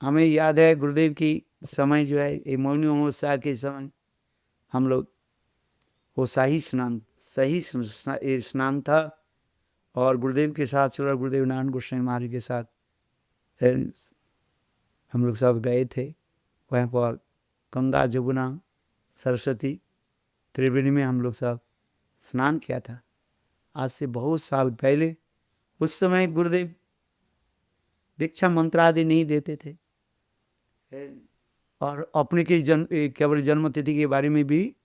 हमें याद है गुरुदेव की समय जो है ये मौनी अमावस्या के समय हम लोग वो सही स्नान था और गुरुदेव के साथ चला गुरुदेव नारायण गोस्वामी महाराज के साथ हम लोग सब गए थे वहाँ पर गंगा जमुना सरस्वती त्रिवेणी में हम लोग सब स्नान किया था आज से बहुत साल पहले। उस समय गुरुदेव दीक्षा मंत्र आदि नहीं देते थे और अपने के केवल जन्म तिथि के बारे में भी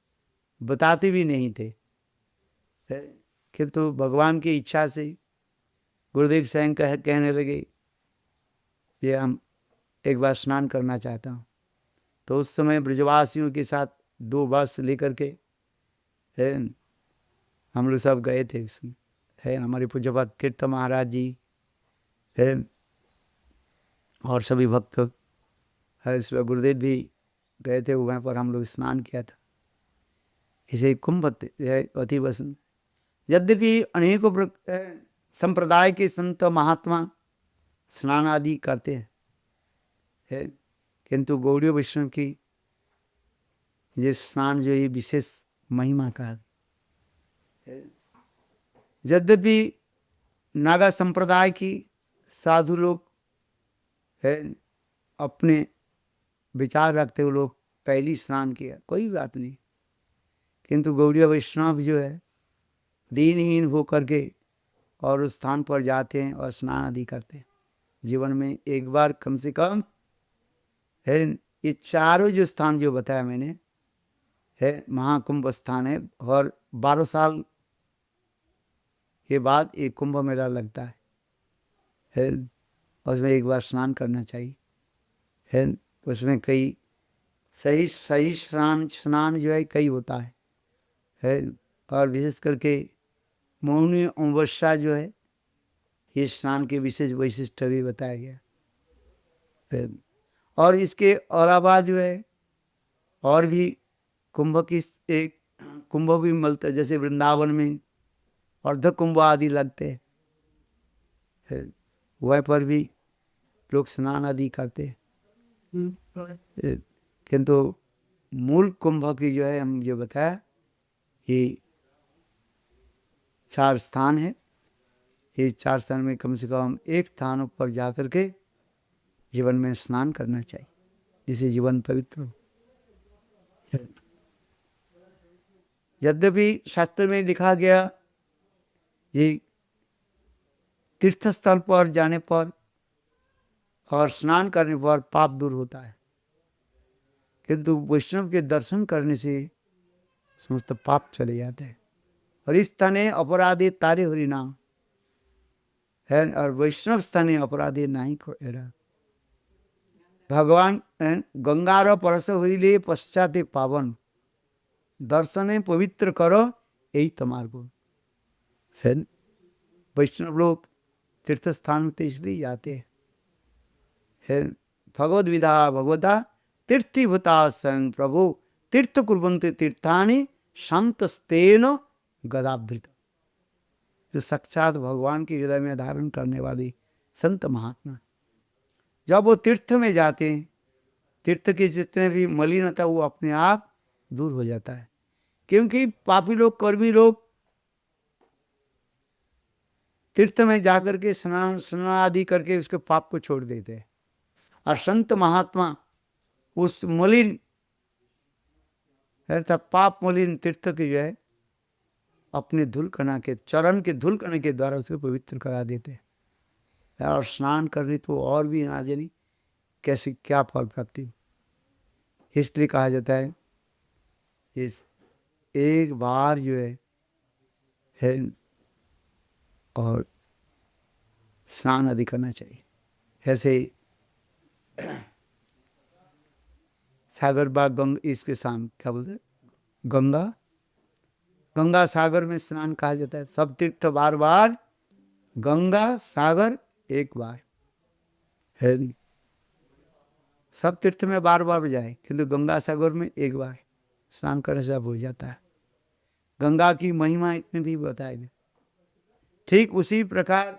बताते भी नहीं थे, किंतु भगवान की इच्छा से गुरुदेव स्वयं कहने लगे ये हम एक बार स्नान करना चाहता हूँ। तो उस समय ब्रजवासियों के साथ 2 बस लेकर के हम लोग सब गए थे। उसमें हमारे पूज्यपाद तीर्थ महाराज जी है और सभी भक्त है, इस गुरुदेव भी गए थे। वहाँ पर हम लोग स्नान किया था। इसे कुंभ है अति वसंत। यद्यपि अनेकों संप्रदाय के संत महात्मा स्नान आदि करते हैं, किंतु गौड़ीय वैष्णव की ये स्नान जो ये विशेष महिमा का है। यद्यपि नागा संप्रदाय की साधु लोग है अपने विचार रखते हुए लोग पहली स्नान किया, कोई बात नहीं, किंतु गौड़ीय वैष्णव जो है दीनहीन हो करके और उस स्थान पर जाते हैं और स्नान आदि करते हैं। जीवन में एक बार कम से कम है। ये चारों जो स्थान जो बताया मैंने है महाकुंभ स्थान है और 12 साल के बाद एक कुंभ मेला लगता है उसमें एक बार स्नान करना चाहिए है। उसमें कई सही स्नान जो है कई होता है और विशेष करके मौनी अमावस्या जो है ये स्नान के विशेष वैशिष्ट भी बताया गया है। और इसके अलावा जो है और भी कुंभ की एक कुंभ भी मिलता है, जैसे वृंदावन में अर्ध कुंभ आदि लगते हैं, वह पर भी लोग स्नान आदि करते हैं। किंतु मूल कुंभ की जो है हम जो बताया ये 4 स्थान है। ये 4 स्थान में कम से कम एक स्थान पर जाकर के जीवन में स्नान करना चाहिए जिससे जीवन पवित्र हो। यद्यपि शास्त्र में लिखा गया ये तीर्थ स्थल पर जाने पर और स्नान करने पर पाप दूर होता है, किंतु वैष्णव के दर्शन करने से समस्त पाप चले जाते हैं। और इस स्थाने अपराधी तारे हरि नाम है और वैष्णव स्थाने अपराधी नहीं खोरा। भगवान गंगार परस हरिले पश्चाते पावन दर्शने पवित्र करो यही तुम्हारे को। वैष्णव लोग तीर्थ स्थान में इसलिए जाते हैं। भगवद विधा भगवता तीर्थीभूता संग प्रभु तीर्थ कुर्वन्ते तीर्थानि शांतस्तेन गदाभृत। जो साक्षात भगवान के हृदय में धारण करने वाली संत महात्मा जब वो तीर्थ में जाते हैं, तीर्थ के जितने भी मलिनता वो अपने आप दूर हो जाता है, क्योंकि पापी लोग कर्मी लोग तीर्थ में जाकर के स्नान आदि करके उसके पाप को छोड़ देते हैं। और संत महात्मा उस मलिन अर्थात पाप मलिन तीर्थ के जो है अपने धूल कणा के चरण के धूल कणा के द्वारा उसको पवित्र करा देते हैं। और स्नान करने तो और भी ना जानी कैसे क्या फल प्राप्ति। इसलिए कहा जाता है इस एक बार जो है और स्नान आदि करना चाहिए। ऐसे सागर बाग इसके साम क्या बोलते गंगा सागर में स्नान कहा जाता है। सब तीर्थ बार बार गंगा सागर एक बार है। सब तीर्थ में बार बार जाए किंतु गंगा सागर में एक बार स्नान करने से हो जाता है। गंगा की महिमा इतनी भी बताई गई। ठीक उसी प्रकार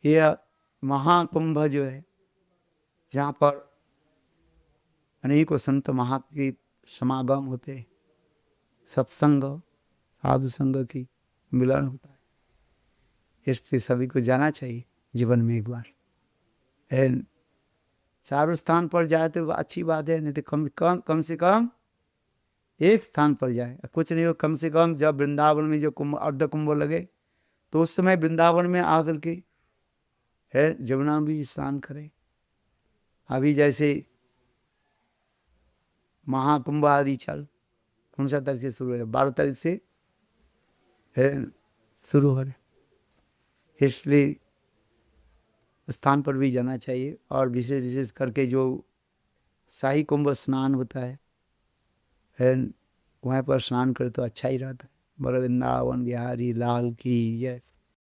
यह महाकुंभ जो है जहाँ पर अनेकों संत महात्मा के समागम होते हैं, सत्संग साधु संग की मिलन होता है। इस पे सभी को जाना चाहिए जीवन में एक बार। चारों स्थान पर जाए तो अच्छी बात है, नहीं तो कम से कम एक स्थान पर जाए। कुछ नहीं हो, कम से कम जब वृंदावन में जो कुंभ अर्ध कुंभ लगे तो उस समय वृंदावन में आकर के जमुना भी स्नान करें। अभी जैसे महाकुंभ आदि चल, कौन सा तारीख से शुरू है? 12 तारीख से शुरू हो रहे, इसलिए स्थान पर भी जाना चाहिए। और विशेष विशेष करके जो शाही कुंभ स्नान होता है वहाँ पर स्नान करे तो अच्छा ही रहता है। वृंदावन बिहारी लाल की जय।